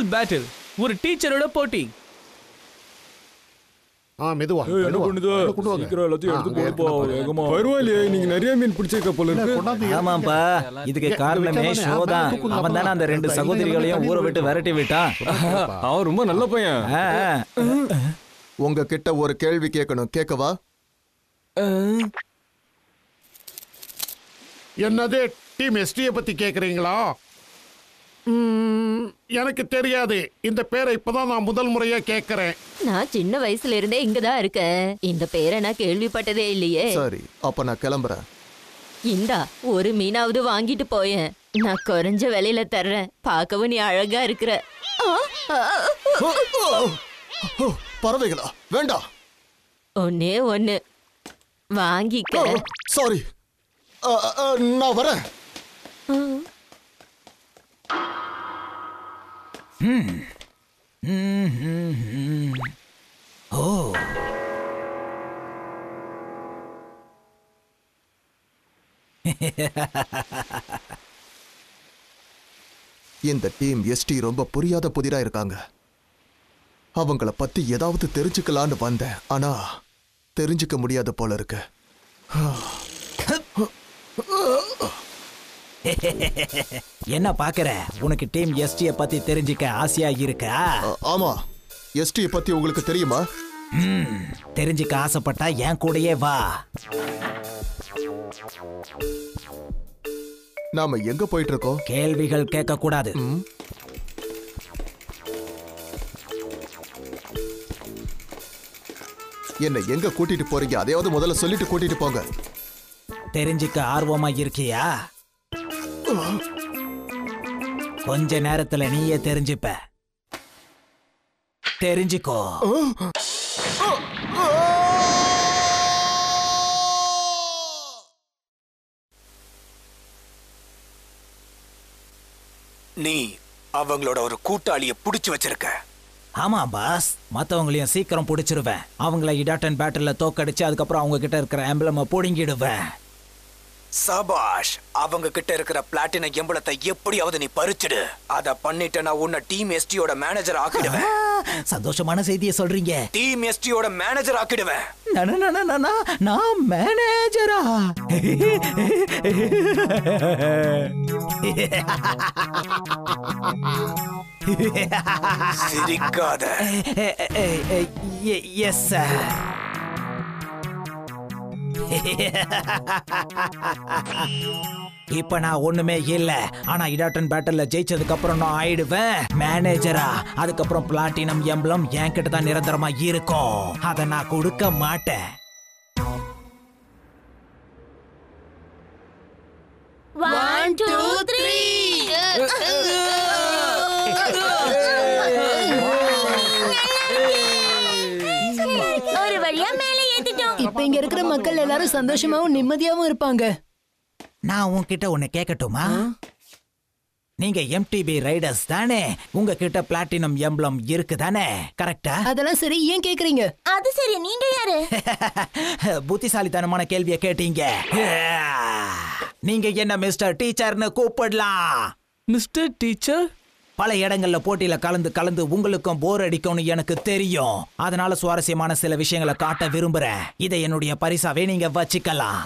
Annual battle, ஒரு டீச்சரோட போட்டி. மெதுவா சீக்கிரம் எல்லாத்தையும் எடுத்து போடுப்பா வேகமா. பரவாயில்லையே, நீங்க நிறைய மீன் பிடிச்சிருக்க போல இருக்கு. ஆமாப்பா, இதுக்கு காரணமே ஷோ தான். அவன் தானே அந்த 2 சகோதரிகளையும் ஊரை விட்டு விரட்டி விட்டான். அவன் ரொம்ப நல்ல பையன். உங்ககிட்ட ஒரு கேள்வி கேட்கணும், கேட்கவா? என்னது, டீம் எஸ்டியை பத்தி கேக்குறீங்களா? எனக்கு தெரியாது. இந்த பேரை இப்பதான் நான் முதல் முறையா கேக்குறேன். நான் சின்ன வயசுல இருந்தே இங்கதான் இருக்கேன். இந்த பேரை நான் கேள்விப்பட்டதே இல்லையே. சரி, அப்ப நான் கிளம்புறேன். இந்தா ஒரு மீனாவது வாங்கிட்டு போயேன். நான் குறைஞ்ச விலையில தர்றேன். பார்க்கவும் நீ அழகா இருக்கிற. பறவைகளா? வேண்டாம். ஒன்னே ஒண்ணு வாங்கிக்க. சாரி, நான் வரேன். ஓ, இந்த டீம் எஸ்டி ரொம்ப புரியாத புதிரா இருக்காங்க. அவங்கள பத்தி ஏதாவது தெரிஞ்சுக்கலான்னு வந்தேன், ஆனா தெரிஞ்சுக்க முடியாத போல இருக்கு. என்ன பாக்குற? உனக்கு டீம் எஸ்டிய பத்தி தெரிஞ்சுக்க ஆசையா இருக்கா? ஆமா, எஸ்டிய பத்தி உங்களுக்கு தெரியுமா? தெரிஞ்சுக்க ஆசைப்பட்டா என் கூடயே வா. நாம எங்க போயிட்டு இருக்கோம்? கேள்விகள் கேட்க கூடாது. என்ன எங்க கூட்டிட்டு போறீங்க? அதையாவது முதல்ல சொல்லிட்டு கூட்டிட்டு போங்க. தெரிஞ்சுக்க ஆர்வமா இருக்கியா? கொஞ்ச நேரத்துல நீயே தெரிஞ்சுப்ப. தெரிஞ்சுக்கோ. நீ அவங்களோட ஒரு கூட்டாளிய புடிச்சு வச்சிருக்க. ஆமா பாஸ், மத்தவங்களையும் சீக்கிரம் புடிச்சிருவேன். அவங்கள இடாட்டன் பேட்டில்ல தோக்கடிச்சு அதுக்கப்புறம் அவங்க கிட்ட இருக்கிற எம்பளம புடுங்கிடுவேன். சபாஷ், அவங்க கிட்ட இருக்கிற பிளாட்டினம் எம்பளத்தை எப்படியாவது நீ பறிச்சிடு. அத பண்ணிட்டு நான் உன்னை டீம் எஸ்டியோட மேனேஜர் ஆக்கிடுவேன். சந்தோஷமான செய்தியை சொல்றீங்க. டீம் எஸ்டியோட மேனேஜர் ஆக்கிடுவேன். நான் மேனேஜரா? சிரிக்காத. Yes sir. இப்ப நான் ஒண்ணுமே இல்ல, ஆனா இடாட்டன் பேட்டில்ல ஜெயிச்சதுக்கு அப்புறம் நான் ஆயிடுவேன் மேனேஜரா. அதுக்கப்புறம் பிளாட்டினம் எம்பளம் என்கிட்ட தான் நிரந்தரமா இருக்கும். அத நான் கொடுக்க மாட்டேன். One, two, three. ஒரு வழியா மேலே ஏத்திட்டோம். இப்ப இங்க இருக்கிற மக்கள் எல்லாரும் சந்தோஷமாவும் நிம்மதியாவும் இருப்பாங்க. நான் உன்கிட்ட ஒண்ணு கேட்கட்டுமா? நீங்க எம்டிபி ரைடர்ஸ் தானே? உங்ககிட்ட பிளாட்டினம் எம்பளம் இருக்கு தானே? கரெக்டா? அதெல்லாம் சரி, ஏன் கேக்குறீங்க? அது சரி, நீங்க யாரு? புத்திசாலித்தனமான கேள்வியை கேட்டீங்க. நீங்க என்ன மிஸ்டர் டீச்சர்னு கூப்பிடலாம். Mister teacher? பல இடங்கள்ல போட்டியில கலந்து உங்களுக்கும் போர் அடிக்கும்னு எனக்கு தெரியும். அதனால சுவாரஸ்யமான சில விஷயங்களை காட்ட விரும்புறேன். இதை என்னுடைய பரிசாவே நீங்க வச்சுக்கலாம்.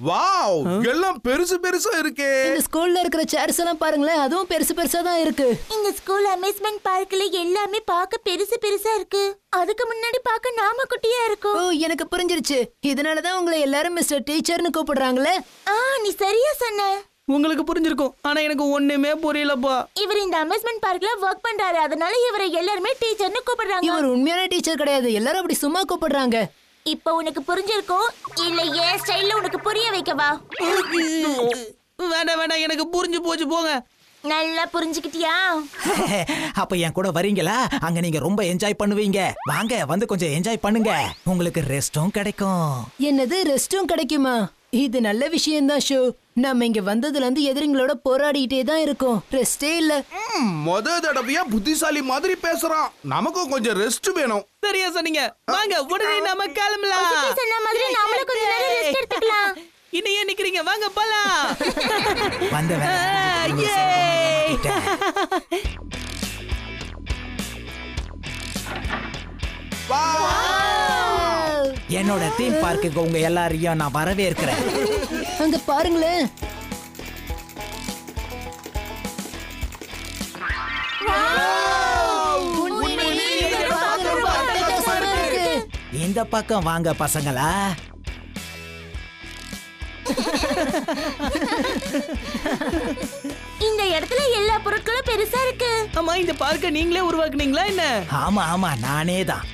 வாவ், எல்லாம் பெருசு பெருசா இருக்கே. இந்த ஸ்கூல்ல இருக்கிற சேர்ஸ் எல்லாம் பாருங்களேன், அதுவும் பெருசு பெருசா தான் இருக்கு. இந்த ஸ்கூல் அமேஸ்மெண்ட் பார்க்ல எல்லாமே பார்க்க பெருசு பெருசா இருக்கு. அதுக்கு முன்னாடி பார்க்க நாம குட்டியா இருக்கும். ஓ, எனக்கு புரிஞ்சிருச்சு. இதனாலதான் உங்களை எல்லாரும் மிஸ்டர் டீச்சர்னு கூப்பிடுறாங்களே. நீ சரியா சொன்ன. உங்களுக்கு புரிஞ்சிருக்கும், ஆனா எனக்கு ஒண்ணுமே புரியலப்பா. இவர் இந்த அமேஸ்மெண்ட் பார்க்ல வர்க் பண்றாரு, அதனால இவரை எல்லாருமே டீச்சர்னு கூப்பிடுறாங்க. இவர் உண்மையான டீச்சர் கிடையாது, எல்லாரும் அப்படி சும்மா கூப்பிடுறாங்க. இப்போ உனக்கு புரிஞ்சிருக்கும். இல்ல ஏன் ஸ்டைல்ல உனக்கு புரிய வைக்கவா? வேண்டாம், எனக்கு புரிஞ்சு போச்சு, போங்க. நல்லா புரிஞ்சுக்கிட்டியா? அப்ப என் கூட வரீங்களா? அங்க நீங்க ரொம்ப என்ஜாய் பண்ணுவீங்க. வாங்க, வந்து கொஞ்சம் என்ஜாய் பண்ணுங்க. உங்களுக்கு ரெஸ்டும் கிடைக்கும். என்னது, ரெஸ்டும் கிடைக்குமா? இது நல்ல விஷயம்தான் ஷோ. நம்ம இங்க வந்ததுல இருந்து எதிரிங்களோட போராடிட்டே தான் இருக்கோம். ரெஸ்டே இல்ல. முத தடவையா புத்திசாலி மாதிரி பேசுறான். நமக்கும் கொஞ்சம் ரெஸ்ட் வேணும். சரியா சொன்னீங்க. வாங்க, உடனே நாம கிளம்பலாம். சொன்ன மாதிரி நாமளும் கொஞ்ச நேரம் ரெஸ்ட் எடுத்துக்கலாம். இன்னையே நிக்கிறீங்க, வாங்க போலாம். வந்த என்னோட தீம் பார்க்குக்கு உங்க எல்லாரையும் நான் வரவேற்கிறேன். அங்க பாருங்களேன். இந்த பக்கம் வாங்க பசங்களா. இந்த இடத்துல எல்லா பொருட்களும் பெருசா இருக்கு. ஆமா, இந்த பார்க்க நீங்களே உருவாக்குனீங்களா என்ன? ஆமா நானே தான்.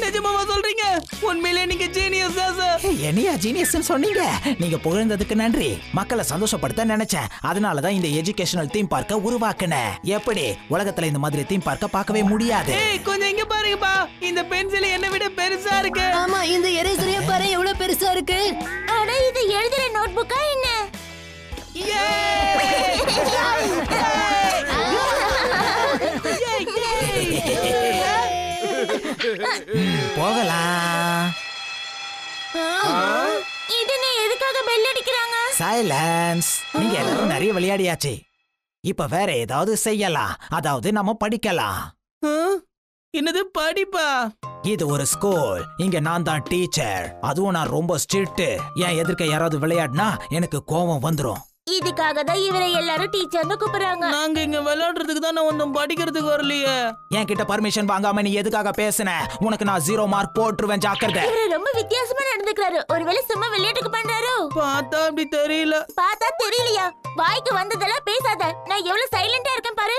நிஜமாவா சொல்றீங்க? உண்மையிலே நீங்க ஜீனியஸ் தான் சார். என்னையா ஜீனியஸ்னு சொன்னீங்க? நீங்க புகழ்ந்ததுக்கு நன்றி. மக்களை சந்தோஷப்படுத்த நினைச்சேன். அதனாலதான் இந்த எஜுகேஷனல் தீம் பார்க்க உருவாக்குனேன். எப்படி உலகத்துல இந்த மாதிரி தீம் பார்க்க பார்க்கவே முடியாது. கொஞ்சம் இங்க பாருங்கப்பா, இந்த பென்சில் என்ன விட பெருசா இருக்கு. ஆமா, இந்த எரேசரையே பாரு எவ்வளவு பெருசா இருக்கு. அட, இது எழுதுற நோட்புக்கா என்ன? போகலாம். இதுன்னு எதுக்காக பெல் அடிக்கிறாங்க? சைலன்ஸ். நீங்க எல்லாரும் நிறைய விளையாடியாச்சு. இப்ப வேற ஏதாவது செய்யலாம். அதாவது நம்ம படிக்கலாம். என்னது படிப்பா? இது ஒரு ஸ்கூல். இங்க நான் தான் டீச்சர். அதுவும் நான் ரொம்ப ஸ்ட்ரிக்ட். என் எதிர்க்க யாராவது விளையாடினா எனக்கு கோபம் வந்துரும். இதுக்காக தான் இவரை எல்லாரும் டீச்சர்னு கூப்பிடுறாங்க. நாங்க இங்க விளையாடுறதுக்கு தான், ஒன்னும் படிக்கிறதுக்கு வரலையே. என் கிட்ட பர்மிஷன் வாங்காம நீ எதுக்காக பேசுன? உனக்கு நான் 0 மார்க் போட்டுருவேன், ஜாக்கிரதை. இவரு ரொம்ப வித்தியாசமா நடந்துக்கிறாரு. ஒருவேளை சும்மா விளையாட்டுக்கு பண்றாரோ? பார்த்தா அப்படி தெரியல. பார்த்தா தெரியலையா? வாய்க்கு வந்ததெல்லாம் பேசாத. நான் எவ்வளவு சைலண்டா இருக்கேன் பாரு.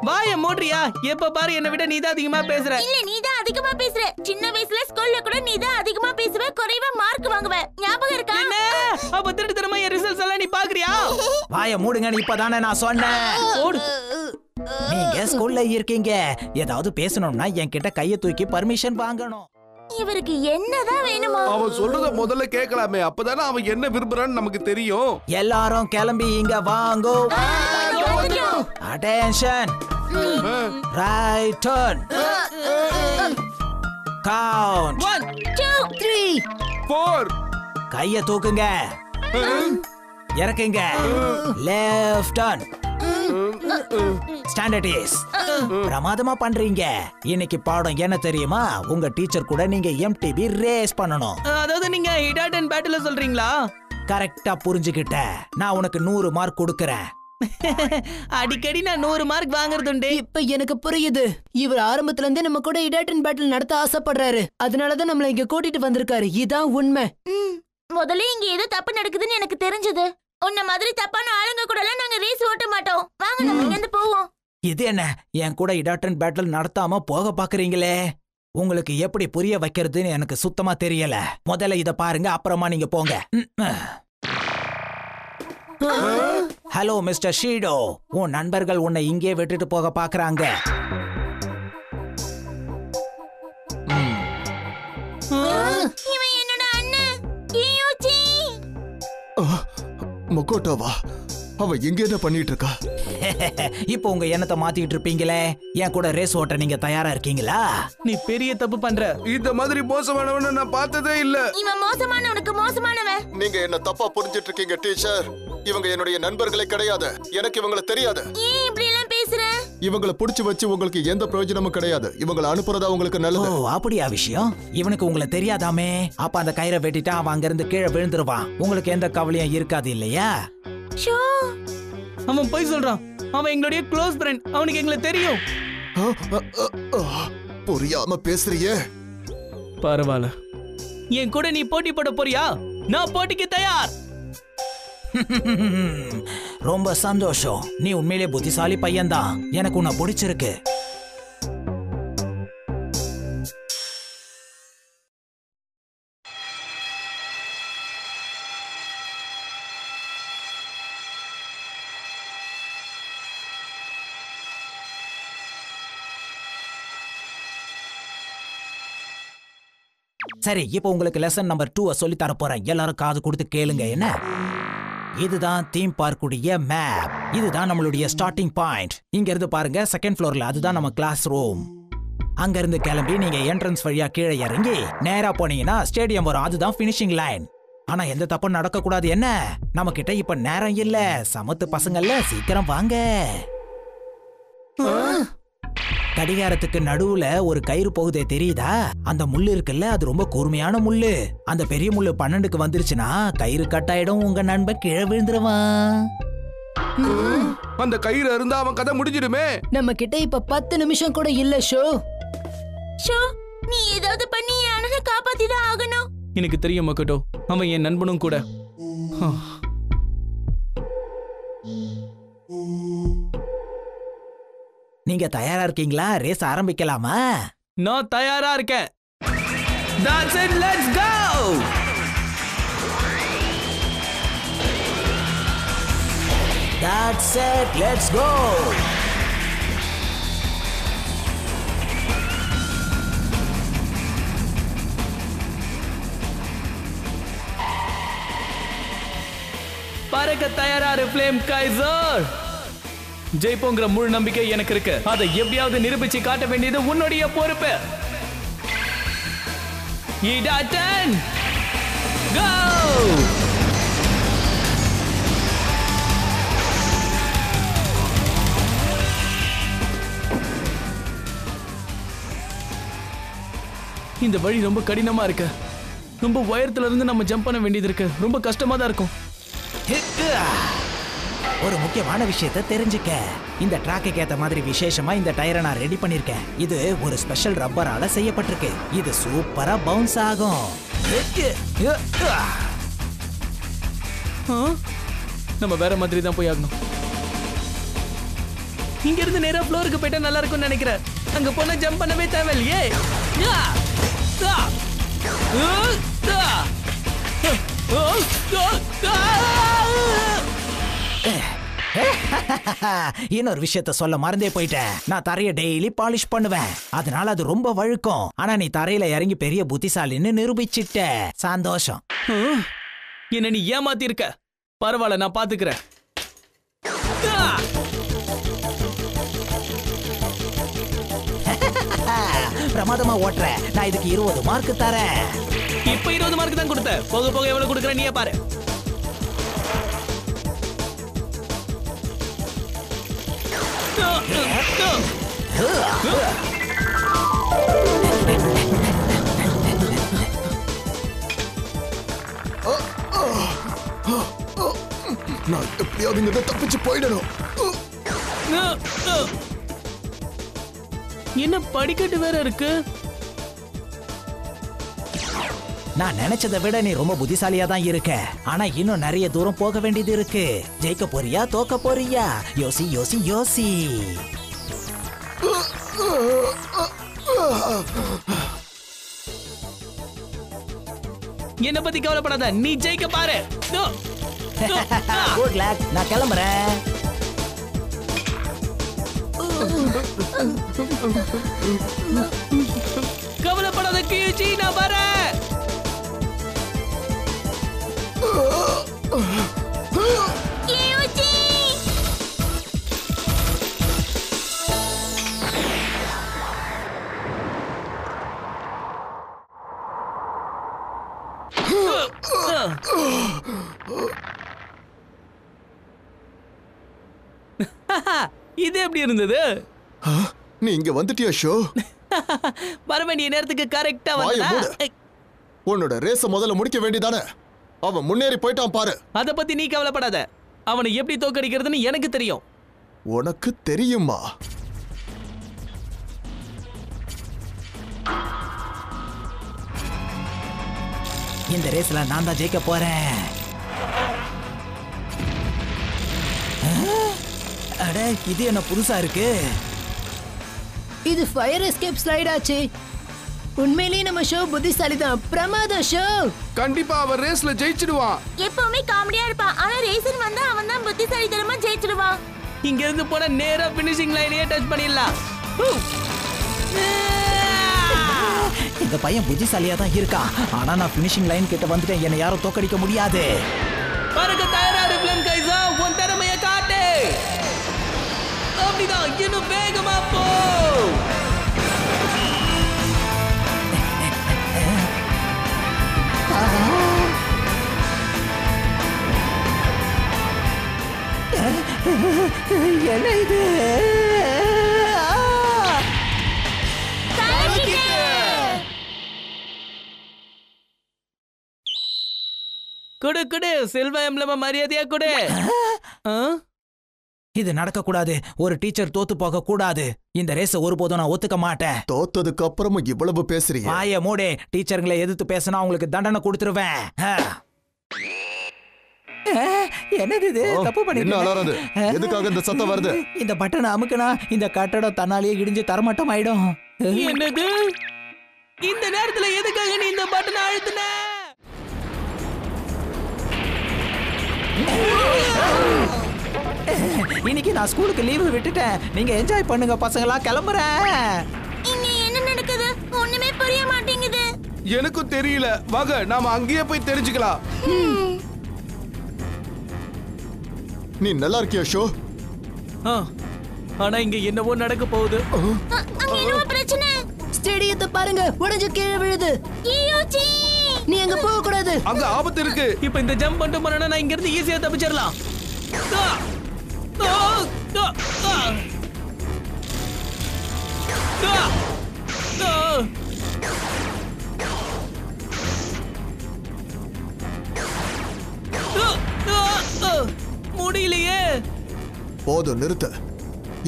வாய மூடுறியா? எப்ப பாரு என்ன விட நீதான் அதிகமா பேசுற. இல்ல, நீதான் அதிகமா பேசுற. சின்ன வயசுல ஸ்கூல்ல கூட நீதான் அதிகமா பேசுவ, குறைவா மார்க் வாங்குவ. ஞாபகம் இருக்கா? என்ன? அப்ப திருட்டுத்தனமா என் ரிசல்ட்ஸ் எல்லாம் நீ பாக்குறியா? வாய மூடுங்க. இப்பதானே நான் சொன்னேன். நீங்க ஸ்கூல்ல இருக்கீங்க. ஏதாவது பேசணும்னா என்கிட்ட கைய தூக்கி பர்மிஷன் வாங்கணும். இவருக்கு என்னதான் வேணுமா? அவன் சொல்றத முதல்ல கேட்கலாமே, அப்பதானே அவன் என்ன விரும்புறான்னு நமக்கு தெரியும். எல்லாரும் கிளம்பி இங்க வாங்கோ. அட்டென்ஷன். Right turn. கவுண்ட் 1 2 3 4. கைய தூக்குங்க. இறக்குங்க. Left turn. Stand at ease. பிரமாதமா பண்றீங்க. இன்னைக்கு பாடம் என்ன தெரியுமா? உங்க டீச்சர் கூட நீங்க எம்டிபி ரேஸ் பண்ணணும். அதாவது நீங்க ஹிட் அண்ட் பேட்டில சொல்றீங்களா? கரெக்டா புரிஞ்சுக்கிட்ட. நான் உனக்கு 100 மார்க் கொடுக்கறேன். அடிக்கடி நான் 100 மார்க் வாங்குறதுண்டு. இப்ப எனக்கு புரியுது. இவர் ஆரம்பத்துல இருந்தே நம்ம கூட இடாட்டன் பேட்டில் நடத்த ஆசைப்படுறாரு. அதனாலதான் நம்மள இங்க கூட்டிட்டு வந்திருக்காரு. இதான் உண்மை. முதல்ல இங்க ஏதோ தப்பு நடக்குதுன்னு எனக்கு தெரிஞ்சது. உன்ன மாதிரி தப்பான ஆளுங்க கூட எல்லாம் நாங்க ரேஸ் ஓட்ட மாட்டோம். வாங்க, நம்ம இங்க இருந்து போவோம். இது என்ன? என் கூட இடாட்டன் பேட்டில் நடத்தாம போக பாக்குறீங்களே. உங்களுக்கு எப்படி புரிய வைக்கிறதுன்னு எனக்கு சுத்தமா தெரியல. முதல்ல இத பாருங்க, அப்புறமா நீங்க போங்க. ஹலோ மிஸ்டர் ஷீடோ, உன் நண்பர்கள் உன்னை இங்கே விட்டுட்டு போக பாக்குறாங்க. இவன் என்னோட அண்ணன் கியூச்சி. மொக்கோட்டோவா? அவ எங்க என்ன பண்ணிட்டு இருக்கா? இப்போ உங்க எண்ணத்தை மாத்திட்டு இருப்பீங்களே. என் கூட ரேஸ் ஓட்ட நீங்க தயாரா இருக்கீங்களா? நீ பெரிய தப்பு பண்ற. இந்த மாதிரி மோசமானவன நான் பார்த்ததே இல்ல. இவன் மோசமானவனுக்கு மோசமானவன். நீங்க என்ன தப்பா புரிஞ்சிட்டு இருக்கீங்க டீச்சர். இவங்க என்னுடைய நண்பர்களே கிடையாது. எனக்கு இவங்களை தெரியாது. ஏன் இப்படி எல்லாம் பேசுற? இவங்களை புடிச்சு வச்சு உங்களுக்கு எந்த பிரயோஜனமும் கிடையாது. இவங்களை அனுப்புறதா உங்களுக்கு நல்லது. ஓ, அப்படியா விஷயம்? இவனுக்கு உங்களை தெரியாதாமே. அப்ப அந்த கயிறை வெட்டிட்டா அவன் அங்க இருந்து கீழே விழுந்துருவான். உங்களுக்கு எந்த கவலையும் இருக்காது இல்லையா? ஷோ, அவன் போய் சொல்றான். அவன் எங்களுடைய க்ளோஸ் ஃப்ரெண்ட். அவனுக்கு எங்களை தெரியும். புரியாம பேசுறியே. பரவாயில்ல. என் கூட நீ போட்டி போட போறியா? நான் போட்டிக்கு தயார். ரொம்ப சந்தோஷம். நீ உண்மையிலே புத்திசாலி பையன்தான். எனக்கு உன்னை பிடிச்சிருக்கு. சரி, இப்போ உங்களுக்கு லெசன் நம்பர் 2 சொல்லி தர போறேன். எல்லாரும் காது கொடுத்து கேளுங்க. என்ன? இதுதான் தீம் பார்க்குடைய மேப். இதுதான் நம்மளுடைய ஸ்டார்டிங் பாயிண்ட். இங்க இருந்து பாருங்க, செகண்ட் ஃப்ளோர்ல அதுதான் நம்ம கிளாஸ் ரூம். அங்க இருந்து கிளம்பி நீங்க என்ட்ரன்ஸ் வழியா கீழே இறங்கி நேரா போனீங்கன்னா ஸ்டேடியம் வரும். அதுதான் ஃபினிஷிங் லைன். ஆனா எந்த தப்பும் நடக்க கூடாது. என்ன? நம்ம கிட்ட இப்ப நேரம் இல்ல. சமத்து பசங்கள்ல, சீக்கிரம் வாங்க. கடிகாரத்துக்கு நடுவுல ஒரு கயிறு போகுதே தெரியுதா? அந்த முள்ளு இருக்குல்ல, அது ரொம்ப கூர்மையான முள்ளு. அந்த பெரிய முள்ளு 12க்கு வந்துருச்சுன்னா கயிறு கட்டாயிடும், உங்க நண்பன் கீழே விழுந்துருவான். அந்த கயிறு இருந்தா அவன் கதை முடிஞ்சிடுமே. நம்ம கிட்ட இப்ப 10 நிமிஷம் கூட இல்ல ஷோ. ஷோ, நீ ஏதாவது பண்ணி என் அண்ணனை காப்பாத்தி தான் ஆகணும். எனக்கு தெரியும் மக்கட்டோ, அவன் என் நண்பனும் கூட. நீங்க தயாரா இருக்கீங்களா? ரேஸ் ஆரம்பிக்கலாமா? நான் தயாரா இருக்கேன். That's it, let's go. That's it, let's go. பறக்க தயாராரு ஃப்ளேம் கைசர். ஜெயிப்போங்கிற முழு நம்பிக்கை எனக்கு இருக்கு. அதை எப்படியாவது நிரூபிச்சு காட்ட வேண்டியது உன்னுடைய பொறுப்பு. ஈடா 10 கோ. இந்த வழி ரொம்ப கடினமா இருக்கு. ரொம்ப உயரத்துல இருந்து நம்ம ஜம்ப் பண்ண வேண்டியது இருக்கு. ரொம்ப கஷ்டமா தான் இருக்கும். ஒரு முக்கியமான விஷயத்தை தெரிஞ்சுக்க. இந்த ட்ராக்குக்கு ஏத்த மாதிரி விசேஷமா இந்த டயரை நான் ரெடி பண்ணிருக்கேன். இது ஒரு ஸ்பெஷல் ரப்பரால செய்யப்பட்டிருக்கு. இது சூப்பரா பவுன்ஸ் ஆகும். நம்ம வேற மாதிரி தான் போய் ஆகணும். இங்க இருந்து நேரா ஃப்ளோருக்கு போயிட்டா நல்லா இருக்கும்னு நினைக்கிறேன். அங்க போனா ஜம்ப் பண்ணவே தேவையில்லையே. இன்னொரு விஷயத்த சொல்ல மறந்தே போயிட்டேன். நான் தரைய டெய்லி பாலிஷ் பண்ணுவேன். அதனால அது ரொம்ப வழுக்கும். ஆனா நீ தரையில இறங்கி பெரிய புத்திசாலின்னு நிரூபிச்சிட்ட. சந்தோஷம். என்ன நீ ஏமாத்தி இருக்க. பரவாயில்ல, நான் பாத்துக்கிறேன். பிரமாதமா ஓட்டுற. நான் இதுக்கு 20 மார்க் தரேன். இப்ப 20 மார்க் தான் கொடுத்த. போக போக எவ்வளவு கொடுக்குற நீயே பாரு. நான் எப்படியாவது இங்க தப்பிச்சு போயிடணும். என்ன படிக்கட்டு வேற இருக்கு. நான் நினைச்சதை விட நீ ரொம்ப புத்திசாலியா தான் இருக்க. ஆனா இன்னும் நிறைய தூரம் போக வேண்டியது இருக்கு. ஜெயிக்க போறியா தோக்க போறியா? யோசி யோசி யோசி. என்ன பத்தி கவலைப்படாத, நீ ஜெயிக்க பாரு. Good luck. நான் கிளம்புறேன். கவலைப்படாத கியூச்சி, நான் வரேன். இது எப்படி இருந்தது? நீ இங்க வந்துட்டியா ஷோ? வர வேண்டிய நேரத்துக்கு கரெக்டா வந்தா. உன்னோட ரேஸ முதல்ல முடிக்க வேண்டியதானே? அவன் முன்னேறி போயிட்டான் பாரு. அத பத்தி நீ கவலைப்படாத. அவனை எப்படி தோக்கடிக்கிறதுன்னு எனக்கு தெரியும். உனக்கு தெரியுமா? இந்த ரேஸ்ல நான் தான் ஜெயிக்க போறேன். அட, இது என்ன புதுசா இருக்கு? இது ஃபயர் எஸ்கேப் ஸ்லைட் ஆச்சு. உண்மையிலேயே நம்ம ஷோ புத்திசாலி தான். பிரமாத ஷோ. கண்டிப்பா அவன் ரேஸ்ல ஜெயிச்சிடுவான். எப்பவுமே காமெடியா இருப்பான். ஆனா ரேசர் வந்தா அவன் தான் புத்திசாலித்தனமா ஜெயிச்சிடுவான். இங்க இருந்து போனா நேரா ஃபினிஷிங் லைனையே டச் பண்ணிடலாம். இந்த பையன் புத்திசாலியா தான் இருக்கான். ஆனா நான் ஃபினிஷிங் லைன் கிட்ட வந்துட்டேன். என்னை யாரும் தோக்கடிக்க முடியாது. பறக்க தயாரா ஃப்ளேம் கைசா, உன் திறமையை காட்டு. அப்படிதான், இன்னும் வேகமா போ. என்ன இது? குடு குடு சில்வர் எம்ப்ளம் மரியாதையா குடு. இது நடக்க கூடாது. ஒரு டீச்சர் தோத்து போக கூடாது. இந்த ரேஸ ஒருபோதும் நான் ஒத்துக்க மாட்டேன். தோத்ததுக்கு அப்புறமும் இவ்வளவு பேசுறீங்க. வாய மூடு. டீச்சர்களை எதிர்த்து பேசினா உங்களுக்கு தண்டனை கொடுத்துருவேன். என்னது இது? தப்பு பண்ணிட்டு எதுக்காக இந்த சத்தம் வருது? இந்த பட்டனை அமுக்குனா இந்த கட்டடம் தன்னாலேயே இடிஞ்சு தரமட்டம் ஆயிடும். என்னது? இந்த நேரத்துல எதுக்காக நீ இந்த பட்டனை அழுத்தின? இன்னைக்கு நான் ஸ்கூலுக்கு லீவு விட்டுட்டேன். நீங்க என்ஜாய் பண்ணுங்க பசங்களா. கிளம்புறேன். இங்க என்ன நடக்குது? ஒண்ணுமே புரிய மாட்டேங்குது. எனக்கும் தெரியல. வாங்க நாம அங்கேயே போய் தெரிஞ்சுக்கலாம். நீ நல்லா இருக்கியா ஷோ? ஆனா இங்க என்னவோ நடக்க போகுது. அங்க என்ன பிரச்சனை? ஸ்டேடியத்தை பாருங்க, உடைஞ்சு கீழே விழுது. யூஜி, நீ அங்க போக கூடாது. அங்க ஆபத்து இருக்கு. இப்போ இந்த ஜம்ப் பண்ணிட்டு போனா நான் இங்க இருந்து ஈஸியா தப்பிச்சிரலாம். முடியலையே. போதும் நிறுத்த.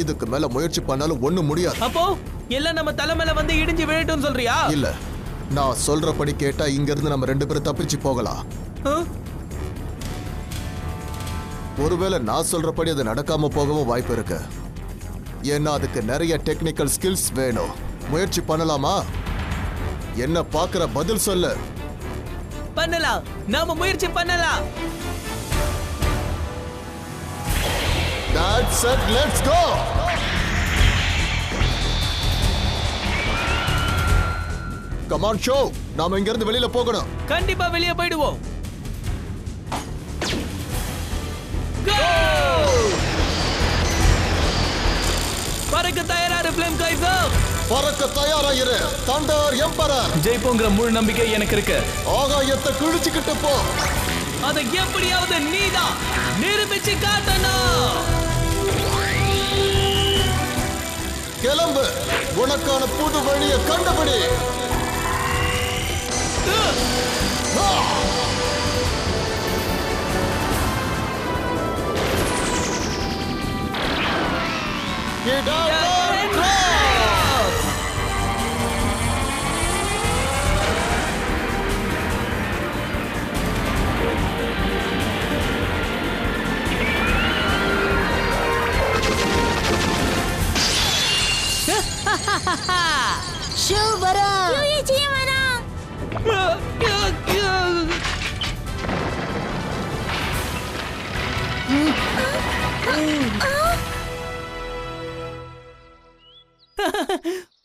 இதுக்கு மேல முயற்சி பண்ணாலும் ஒண்ணும் முடியாது. அப்போ எல்லாம் நம்ம தலை மேல வந்து இடிஞ்சு விழட்டும் சொல்றியா? இல்ல, நான் சொல்றபடி கேட்டா இங்க இருந்து நம்ம 2 பேரும் தப்பிச்சு போகலாம். ஒருவேளை நான் சொல்றபடி அது நடக்காம போகவும் வாய்ப்பு இருக்கு. ஏன்னா அதுக்கு நிறைய டெக்னிக்கல் ஸ்கில்ஸ் வேணும். முயற்சி பண்ணலாமா? என்ன பாக்குற? பதில் சொல்லு. பண்ணலாம், நாம முயற்சி பண்ணலாம். That's it, let's go. Come on show. நாம இங்க இருந்து வெளியில போகணும். கண்டிப்பா வெளிய போய்டுவோம். பறக்க தயாராரு ஃப்ளேம் கைசர். பறக்க தயாராயிரு தண்டர் எம்பரர். ஜெயிப்போங்கிற முழு நம்பிக்கை எனக்கு இருக்கு. ஆகாயத்தை கிழிச்சுக்கிட்டு போ. அதை எப்படியாவது நீதான் நிரூபிச்சு காட்டணும். கிளம்பு. உனக்கான புது வழியை கண்டுபிடி. ஷோ வரா. யூஜி வரா.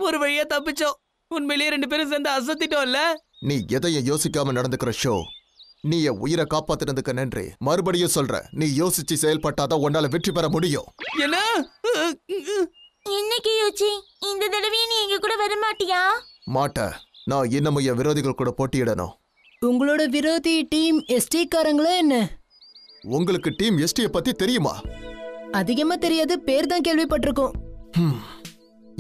ஒரு வழியா தப்பிச்சோம். உண்மையிலேயே 2 பேரும் சேர்ந்து அசத்திட்டோம்ல. நீ எதையும் யோசிக்காம நடந்துக்கிற ஷோ. நீ என் உயிரை காப்பாத்தினதுக்கு நன்றி. மறுபடியும் சொல்ற, நீ யோசிச்சு செயல்பட்டாதான் உன்னால வெற்றி பெற முடியும். என்ன? இன்னைக்கு யூஜி, இந்த தடவை நீ எங்க கூட வர மாட்டியா? மாட்ட. நான் இன்னமும் என் விரோதிகள் கூட போட்டியிடணும். உங்களோட விரோதி டீம் எஸ்டி காரங்களா என்ன? உங்களுக்கு டீம் எஸ்டியை பத்தி தெரியுமா? அதிகமா தெரியாது, பேர் தான் கேள்விப்பட்டிருக்கோம்.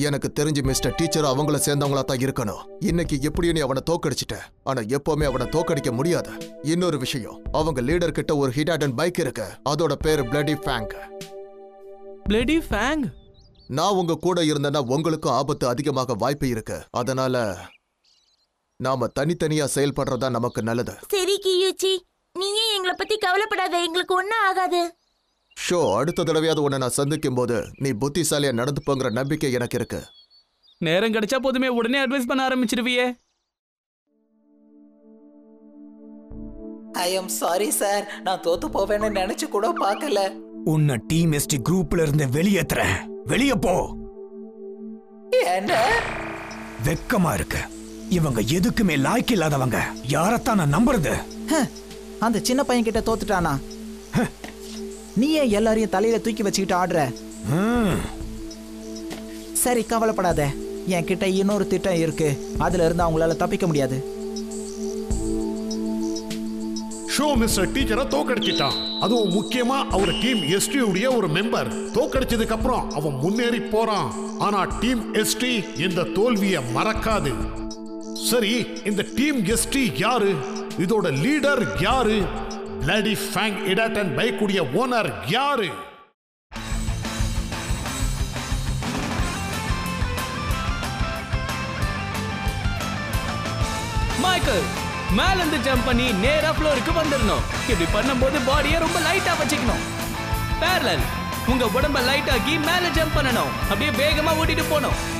எனக்கு தெரிஞ்சு மிஸ்டர் டீச்சர் அவங்கள சேர்ந்தவங்களா தான் இருக்கணும். இன்னைக்கு எப்படியும் நீ அவனை தோக்கடிச்சிட்ட. ஆனா எப்பவுமே அவனை தோக்கடிக்க முடியாது. இன்னொரு விஷயம், அவங்க லீடர் கிட்ட ஒரு ஹிடாடன் பைக் இருக்கு. அதோட பேரு பிளடி ஃபேங். Bloody FAANG? நான் உங்க கூட இருந்தேன்னா உங்களுக்கும் ஆபத்து அதிகமாக வாய்ப்பு இருக்கு. அதனால நாம தனித்தனியா செயல்படுறதா நமக்கு நல்லது. சரி கியூச்சி, நீங்க எங்களை பத்தி கவலைப்படாத. எங்களுக்கு ஒன்னும் ஆகாது. ஷோ, அடுத்த தடவையாவது உன்னை நான் சந்திக்கும் போது நீ புத்திசாலியா நடந்துப்போங்கிற நம்பிக்கை எனக்கு இருக்கு. நேரம் கிடைச்சா போதுமே உடனே அட்வைஸ் பண்ண ஆரம்பிச்சிருவியே. I am sorry sir. நான் தோத்து போவேன்னு நினைச்சு கூட பார்க்கல. உன்னை டீம் எஸ்டி குரூப்ல இருந்து வெளியேத்துறேன். வெளிய போ. என்ன? வெக்கமா இருக்கு. இவங்க எதுக்குமே லாய்க்கு இல்லாதவங்க. யாரத்தான் நான் நம்புறது? அந்த சின்ன பையன் கிட்ட தோத்துட்டானா? நீ ஏன் எல்லாரையும் தலையில தூக்கி வச்சுக்கிட்டு ஆடுற? சரி, கவலைப்படாத. என் கிட்ட இன்னொரு திட்டம் இருக்கு. அதுல இருந்து அவங்களால தப்பிக்க முடியாது. ஷோ மிஸ்டர் டீச்சரை தோக்கடிச்சிட்டான். அதுவும் முக்கியமா அவர் டீம் எஸ்டி உடைய ஒரு மெம்பர். தோக்கடிச்சதுக்கு அப்புறம் அவன் முன்னேறி போறான். ஆனா டீம் எஸ்டி இந்த தோல்வியை மறக்காது. சரி, இந்த டீம் எஸ்டி யாரு? இதோட லீடர் யாரு? பிளடி ஃபேங் இடாட்டன் பைக் உடைய ஓனர் யாரு? மைக்கேல், மேல இருந்து ஜம்ப் பண்ணி நேரா ஃப்ளோருக்கு வந்துடணும். இப்படி பண்ணும்போது பாடியை ரொம்ப லைட்டா வச்சுக்கணும். பேரலல், உங்க உடம்ப லைட் ஆக்கி மேல ஜம்ப் பண்ணணும். அப்படியே வேகமா ஓட்டிட்டு போகணும்.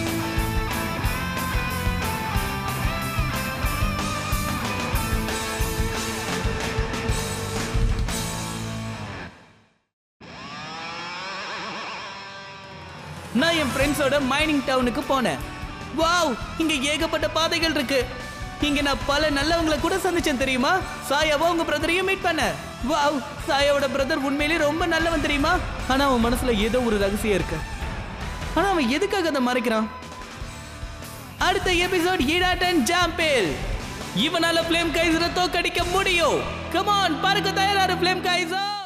நான் என் ஃப்ரெண்ட்ஸோட மைனிங் டவுனுக்கு போனேன். வாவ், இங்க ஏகப்பட்ட பாதைகள் இருக்கு. இங்க நான் பல நல்லவங்களை கூட சந்திச்சேன் தெரியுமா? சாயாவோ உங்க பிரதரையும் மீட் பண்ண. வாவ், சாயாவோட பிரதர் உண்மையிலேயே ரொம்ப நல்லவன் தெரியுமா? ஆனா அவன் மனசுல ஏதோ ஒரு ரகசியம் இருக்கு. ஆனா அவன் எதுக்காக அதை மறைக்கிறான்? அடுத்த எபிசோட் ஈடாட்டன் ஜாம்பில். இவனால ஃப்ளேம் கைசரை தோக்கடிக்க முடியும். கம் ஆன், பறக்க தயாராரு ஃப்ளேம் கைசர்.